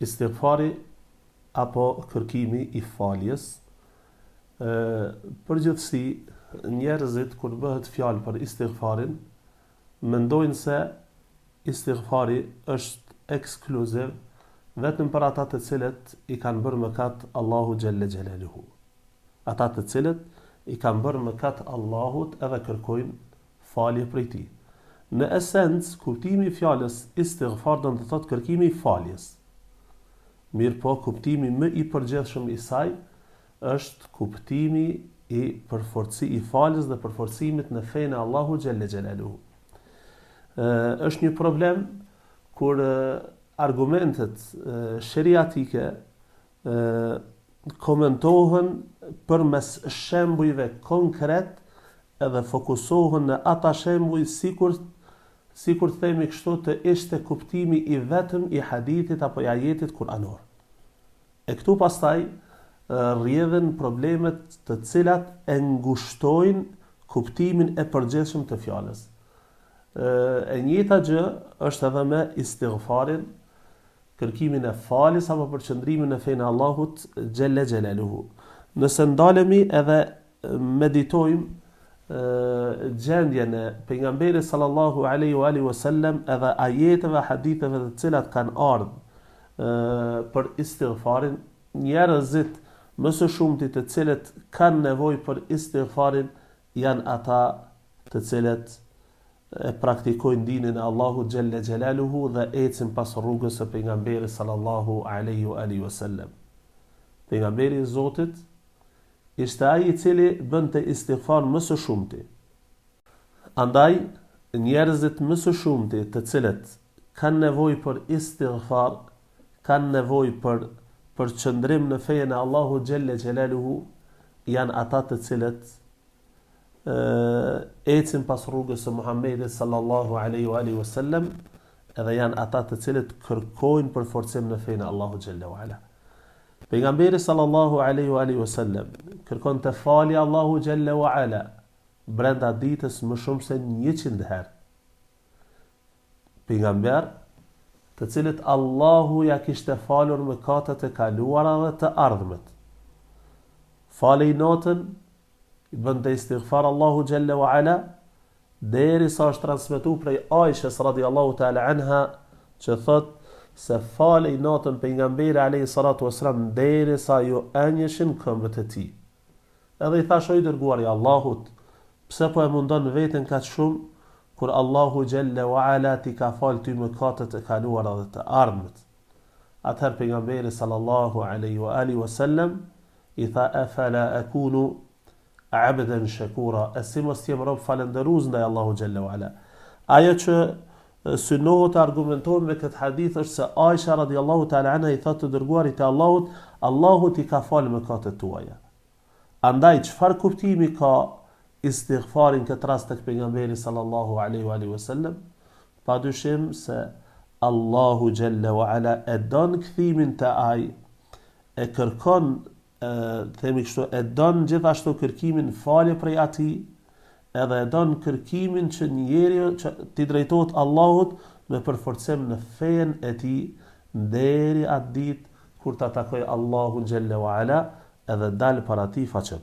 istighfari apo kërkimi i faljes. Përgjithësi, njerëzit kur bëhet fjalë për istighfarin, mendojnë se istighfari është ekskluziv vetëm për ata të cilët i kanë bërë mëkat Allahu xhelle xhelaluhu. Ata të cilët i kanë bërë mëkat Allahut edhe kërkojnë falje prej tij. Në esencë, kuptimi i fjalës istighfar do të thotë kërkimi i faljes. Mirë po, kuptimi më i përgjithshëm i saj është kuptimi i përforci i faljes dhe përforcimit në fenë e Allahu xhelle xhelaluhu. Është një problem kur argumentet sheriatike komentohen përmes shembujve konkret edhe fokusohen në ata shembuj sikur themi kështu të ishte kuptimi i vetëm i hadithit apo i ajetit kuranor. E këtu pastaj rrjedhin problemet të cilat e ngushtojnë kuptimin e përgjithshëm të fjalës. E njëjta gjë është edhe me istighfarin, kërkimin e faljes apo përqendrimin në fenë e Allahut xhelle xhelaluhu. Nëse ndalemi edhe meditojmë gjendjen e pejgamberit sallallahu alaihi wasallam edhe ajeteve haditheve të cilat kanë ardhur për istighfarin, njerëzit më së shumti të cilët kanë nevojë për istighfarin janë ata të cilët e praktikojnë dinin e Allahut xhelle xhelaluhu dhe ecin pas rrugës së pejgamberit sallallahu alaihi wasallam. Pejgamberi i Zotit ishte ai i cili bënte istighfar më së shumti. Andaj njerëzit më së shumti të cilët kanë nevojë për istighfar, kanë nevojë për përqendrim në fenë e Allahut xhelle xhelaluhu, janë ata të cilët ecin pas rrugës së Muhamedit sallallahu alaihi wasallam, edhe janë ata të cilët kërkojnë përforcim në fenë e Allahut xhelle wala. Pejgamberi sallallahu alaihi wasallam kërkon të falë Allahu xhelle wala brenda ditës më shumë se 100 herë. Pejgamber të cilët Allahu ja kishte falur mëkatet e kaluara dhe të ardhmet. Falej natën, i bënte istighfar Allahu xhelle wala derisa është transmetuar prej Aishës radhiyallahu ta'ala anha që thotë se falej natën pejgamberi alayhi salatu wasalam derisa ju anjeshin këmbët e tij. Edhe i thash o i dërguari i Allahut, pse po e mundon veten kaq shumë kur Allahu xhelle wala ti ka fal ty mëkatet e kaluara dhe të ardhmet. Atëherë pejgamberi sallallahu alaihi wasallam i tha afala akunu abdan shakura, si mos jem rob falëndërues ndaj Allahu xhelle wala. Ajo që synohet argumentohet me këtë hadith është se Aisha radhiyallahu ta'ala anha i thotë të dërguarit të Allahut, Allahu ti ka falë mëkatet tuaja. Andaj çfarë kuptimi ka istighfarin këtë rast tek pejgamberi sallallahu alaihi wasallam? Padyshim se Allahu xhelle wala e don kthimin te ai, e kërkon themi kështu, e don gjithashtu kërkimin falje prej atij, edhe e don kërkimin që njeriu që t'i drejtohet Allahut me përforcim në fenë e tij deri atë ditë kur ta takoj Allahun xhelle wala edhe dal para tij faqe.